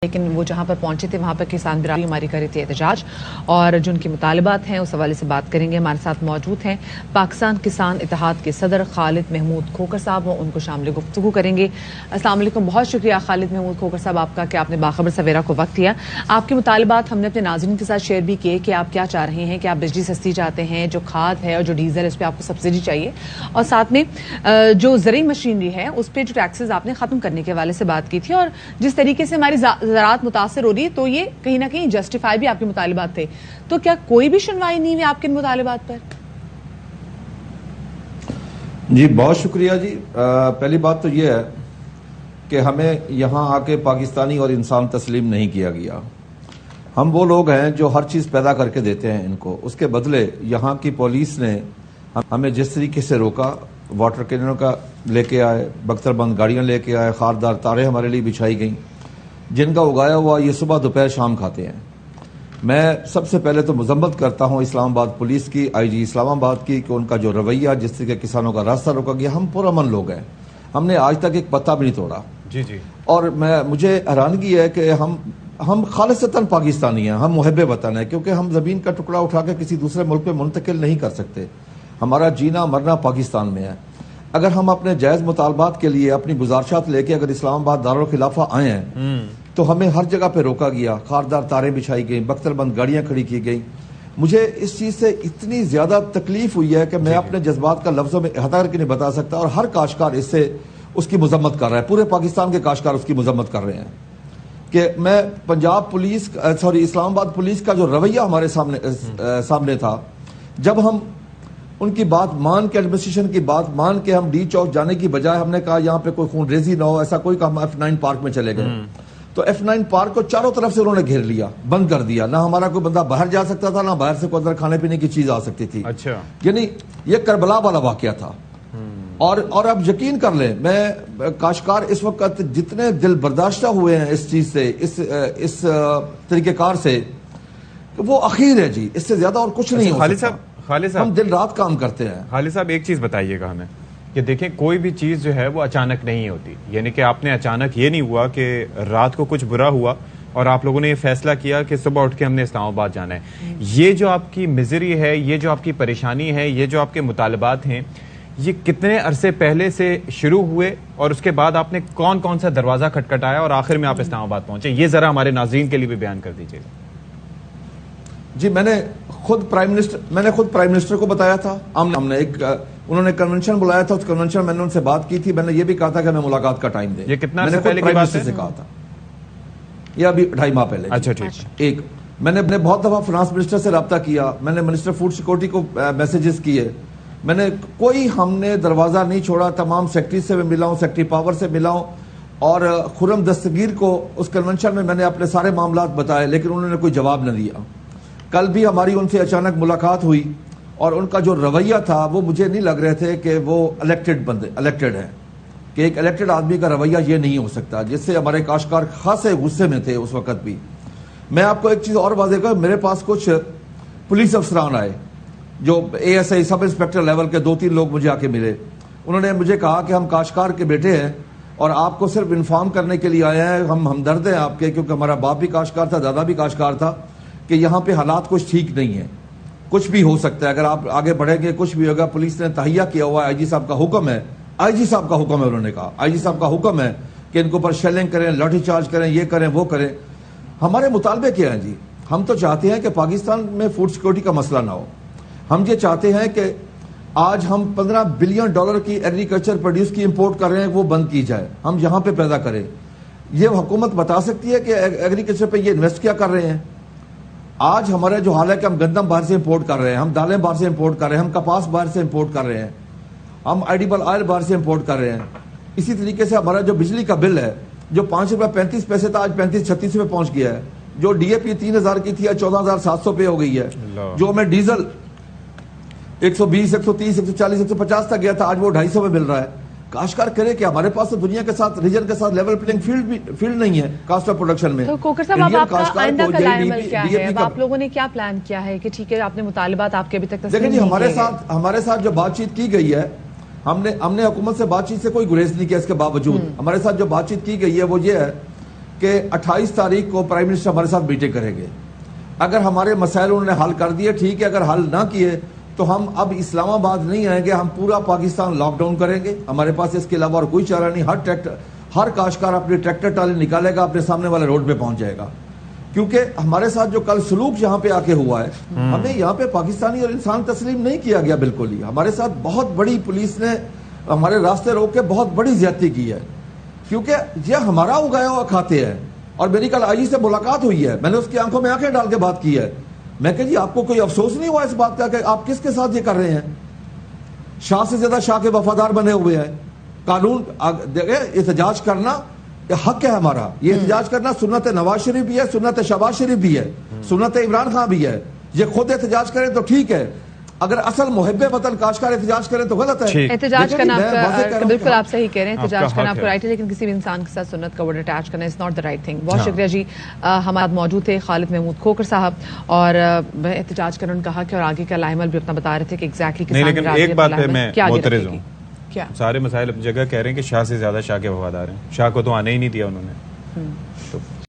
لیکن وہ جہاں پر پہنچے تھے وہاں پر کسان برادری ہماری کر رہی تھی احتجاج اور جو ان کے مطالبات ہیں اس حوالے سے بات کریں گے. ہمارے ساتھ موجود ہیں پاکستان کسان اتحاد کے صدر خالد محمود کھوکھر صاحب، وہ ان کو شامل گفتگو کریں گے. السلام علیکم، بہت شکریہ خالد محمود کھوکھر صاحب آپ کا کہ آپ نے باخبر سویرا کو وقت دیا. آپ کے مطالبات ہم نے اپنے ناظرین کے ساتھ شیئر بھی کیے کہ آپ کیا چاہ رہے ہیں، کہ آپ بجلی سستی چاہتے ہیں، جو کھاد ہے اور جو ڈیزل اس پہ آپ کو سبسڈی چاہیے، اور ساتھ میں جو زرعی مشینری ہے اس پہ جو ٹیکسز آپ نے ختم کرنے کے حوالے سے بات کی تھی، اور جس طریقے سے ہماری زراعت متاثر ہو رہی ہے تو یہ کہیں نہ کہیں جسٹیفائی بھی آپ کے مطالبات تھے. تو کیا کوئی بھی سنوائی نہیں ہوئی آپ کے مطالبات پر؟ جی بہت شکریہ جی. پہلی بات تو یہ ہے کہ ہمیں یہاں آ کے پاکستانی اور انسان تسلیم نہیں کیا گیا. ہم وہ لوگ ہیں جو ہر چیز پیدا کر کے دیتے ہیں ان کو، اس کے بدلے یہاں کی پولیس نے ہمیں جس طریقے سے روکا، واٹر کیننوں کا لے کے آئے، بختر بند گاڑیاں لے کے آئے، خاردار تاریں ہمارے لیے بچھائی گئیں جن کا اگایا ہوا یہ صبح دوپہر شام کھاتے ہیں. میں سب سے پہلے تو مذمت کرتا ہوں اسلام آباد پولیس کی، آئی جی اسلام آباد کی، کہ ان کا جو رویہ جس طرح کے کسانوں کا راستہ روکا گیا. ہم پرامن لوگ ہیں، ہم نے آج تک ایک پتا بھی نہیں توڑا. جی جی. اور مجھے حیرانگی ہے کہ ہم خالصتاً پاکستانی ہیں، ہم محب وطن ہیں، کیونکہ ہم زمین کا ٹکڑا اٹھا کے کسی دوسرے ملک میں منتقل نہیں کر سکتے. ہمارا جینا مرنا پاکستان میں ہے. اگر ہم اپنے جائز مطالبات کے لیے اپنی گزارشات لے کے اگر اسلام آباد دارالخلافہ آئے ہیں تو ہمیں ہر جگہ پہ روکا گیا، خاردار تاریں بچھائی گئیں، بختر بند گاڑیاں کھڑی کی گئیں. مجھے اس چیز سے اتنی زیادہ تکلیف ہوئی ہے کہ میں اپنے جذبات کا لفظوں میں احاطہ کر کے نہیں بتا سکتا. اور ہر کاشتکار اس سے اس کی مذمت کر رہا ہے، پورے پاکستان کے کاشتکار اس کی مذمت کر رہے ہیں. کہ میں پنجاب پولیس اسلام آباد پولیس کا جو رویہ ہمارے سامنے تھا، جب ہم ان کی بات مان کے، ایڈمنسٹریشن کی بات مان کے ہم ڈی چوک جانے کی بجائے ہم نے کہا یہاں پہ کوئی خون ریزی نہ ہو، ایسا کوئی کام، F9 پارک میں چلے گئے. تو F9 پارک کو چاروں طرف سے انہوں نے گھیر لیا، بند کر دیا. نہ ہمارا کوئی بندہ باہر جا سکتا تھا، نہ باہر سے کوئی اندر کھانے پینے کی چیز آ سکتی تھی. اچھا. یعنی یہ کربلا والا واقعہ تھا. اور اب یقین کر لیں، میں کاشتکار اس وقت جتنے دل برداشتہ ہوئے ہیں اس چیز سے، اس طریقہ کار سے، وہ اخیر ہے جی. اس سے زیادہ اور کچھ نہیں ہو سکتا. خالد صاحب ہم دن رات کام کرتے ہیں. خالد صاحب ایک چیز بتائیے گا ہمیں کہ دیکھیں کوئی بھی چیز جو ہے وہ اچانک نہیں ہوتی. یعنی کہ آپ نے اچانک یہ نہیں ہوا کہ رات کو کچھ برا ہوا اور آپ لوگوں نے یہ فیصلہ کیا کہ صبح اٹھ کے ہم نے اسلام آباد جانا ہے. یہ جو آپ کی مزری ہے، یہ جو آپ کی پریشانی ہے، یہ جو آپ کے مطالبات ہیں، یہ کتنے عرصے پہلے سے شروع ہوئے اور اس کے بعد آپ نے کون کون سا دروازہ کھٹکھٹایا اور آخر میں آپ اسلام آباد پہنچے؟ یہ ذرا ہمارے ناظرین کے لیے بھی بیان کر دیجیے گا. جی میں نے خود پرائم منسٹر کو بتایا تھا. ہم نے انہوں نے کنونشن بلایا تھا، اس کنونشن میں نے ان سے بات کی تھی. میں نے یہ بھی کہا تھا کہ ہمیں ملاقات کا ٹائم دیں. یہ کتنا میں نے پہلے کی بات ہے؟ سے کہا تھا یہ ابھی 2.5 ماہ پہلے. اچھا ٹھیک. ایک میں نے بہت دفعہ فنانس منسٹر سے رابطہ کیا، میں نے منسٹر فوڈ سیکورٹی کو میسیجز کیے. میں نے ہم نے دروازہ نہیں چھوڑا. تمام سیکٹری سے میں ملا ہوں، سیکٹری پاور سے ملا ہوں، اور خرم دستگیر کو اس کنونشن میں نے اپنے سارے معاملات بتائے، لیکن انہوں نے کوئی جواب نہ دیا. کل بھی ہماری ان سے اچانک ملاقات ہوئی اور ان کا جو رویہ تھا وہ مجھے نہیں لگ رہے تھے کہ وہ الیکٹڈ ہیں، کہ ایک الیکٹڈ آدمی کا رویہ یہ نہیں ہو سکتا، جس سے ہمارے کاشتکار خاصے غصے میں تھے اس وقت بھی. میں آپ کو ایک چیز اور واضح کروں، میرے پاس کچھ پولیس افسران آئے جو ASI سب انسپیکٹر لیول کے 2-3 لوگ مجھے آ کے ملے. انہوں نے مجھے کہا کہ ہم کاشتکار کے بیٹے ہیں اور آپ کو صرف انفارم کرنے کے لیے آئے ہیں، ہم ہمدرد ہیں آپ کے، کیونکہ ہمارا باپ بھی کاشتکار تھا، دادا بھی کاشتکار تھا، کہ یہاں پہ حالات کچھ ٹھیک نہیں ہے، کچھ بھی ہو سکتا ہے، اگر آپ آگے بڑھیں گے کچھ بھی ہوگا. پولیس نے تہیہ کیا ہوا ہے، آئی جی صاحب کا حکم ہے، انہوں نے کہا آئی جی صاحب کا حکم ہے کہ ان کے اوپر شیلنگ کریں، لاٹھی چارج کریں، یہ کریں وہ کریں. ہمارے مطالبے کیا ہیں جی؟ ہم تو چاہتے ہیں کہ پاکستان میں فوڈ سیکورٹی کا مسئلہ نہ ہو. ہم یہ چاہتے ہیں کہ آج ہم $15 بلین کی ایگریکلچر پروڈیوس کی امپورٹ کر رہے ہیں، وہ بند کی جائے، ہم یہاں پہ پیدا کریں. یہ حکومت بتا سکتی ہے کہ ایگریکلچر پہ یہ انویسٹ کیا کر رہے ہیں؟ آج ہمارا جو حال ہے کہ ہم گندم باہر سے امپورٹ کر رہے ہیں، ہم دالیں باہر سے امپورٹ کر رہے ہیں، ہم کپاس باہر سے امپورٹ کر رہے ہیں، ہم ایڈیبل آئل باہر سے امپورٹ کر رہے ہیں. اسی طریقے سے ہمارا جو بجلی کا بل ہے، جو $5.35 تھا، آج 35-36 میں پہنچ گیا ہے. جو DAP 3000 کی تھی، آج 14,700 پہ ہو گئی ہے. جو ہمیں ڈیزل 120, 130, 140, 150 تک گیا تھا، آج وہ 250 میں مل رہا ہے. کاشتکار کرے کہ ہمارے پاس تو دنیا کے ساتھ، ریجن کے ساتھ لیول پلینگ فیلڈ نہیں ہے کاسٹ آف پروڈکشن میں. تو کھوکھر صاحب اب آپ کا آئندہ کا عمل کیا ہے؟ اب آپ لوگوں نے کیا پلان کیا ہے کہ ٹھیک ہے آپ نے مطالبات آپ کے ابھی تک تسلیم نہیں کیے؟ دیکھیں جی، ہمارے ساتھ جو بات چیت کی گئی ہے، ہم نے حکومت سے بات چیت سے کوئی گریز نہیں کیا. اس کے باوجود ہمارے ساتھ جو بات چیت کی گئی ہے وہ یہ ہے کہ 28 تاریخ کو پرائم منسٹر ہمارے ساتھ میٹنگ کریں گے. اگر ہمارے مسائل انہوں نے حل کر دیے ٹھیک ہے, اگر حل نہ کیے تو ہم اب اسلام آباد نہیں آئیں گے, ہم پورا پاکستان لاک ڈاؤن کریں گے. ہمارے پاس اس کے علاوہ اور کوئی چارہ نہیں. ہر کاشتکار اپنی ٹریکٹر ٹالی نکالے گا, اپنے سامنے والے روڈ پہ پہنچ جائے گا. کیونکہ ہمارے ساتھ جو کل سلوک یہاں پہ آ کے ہوا ہے, ہمیں یہاں پہ پاکستانی اور انسان تسلیم نہیں کیا گیا بالکل ہی. ہمارے ساتھ بہت بڑی پولیس نے ہمارے راستے روک کے بہت بڑی زیادتی کی ہے, کیونکہ یہ ہمارا اگایا ہوا کھاتے ہیں. اور میری کل آئی جی سے ملاقات ہوئی ہے, میں نے اس کی آنکھوں میں آنکھیں ڈال کے بات کی ہے. میں کہ جی آپ کو کوئی افسوس نہیں ہوا اس بات کا کہ آپ کس کے ساتھ یہ کر رہے ہیں؟ شاہ سے زیادہ شاہ کے وفادار بنے ہوئے ہیں. قانون احتجاج کرنا حق ہے ہمارا, یہ احتجاج کرنا سنت نواز شریف بھی ہے, سنت شہباز شریف بھی ہے, سنت عمران خان بھی ہے. یہ خود احتجاج کریں تو ٹھیک ہے, اگر اصل محب وطن کاشتکار احتجاج کریں تو غلط ہے. احتجاج کرنا بالکل آپ صحیح کہہ رہے ہیں, احتجاج کرنا آپ کو ہے. رائٹ ہے, لیکن کسی بھی انسان کے ساتھ سنت کا ورڈ اٹیچ کرنا is not the right thing. بہت شکریہ جی. ہمارے موجود تھے خالد محمود کھوکھر صاحب, اور احتجاج کرنا کہا کہ اور آگے کا لائحہ عمل بھی اپنا بتا رہے تھے کہ ایگزیکٹلی لیکن ایک بات پہ میں معترض ہوں. کیا سارے مسائل اپنی جگہ کہہ رہے ہیں کہ شاہ سے زیادہ شاہ کے وفادار ہیں. شاہ کو تو آنے ہی نہیں دیا انہوں نے. تو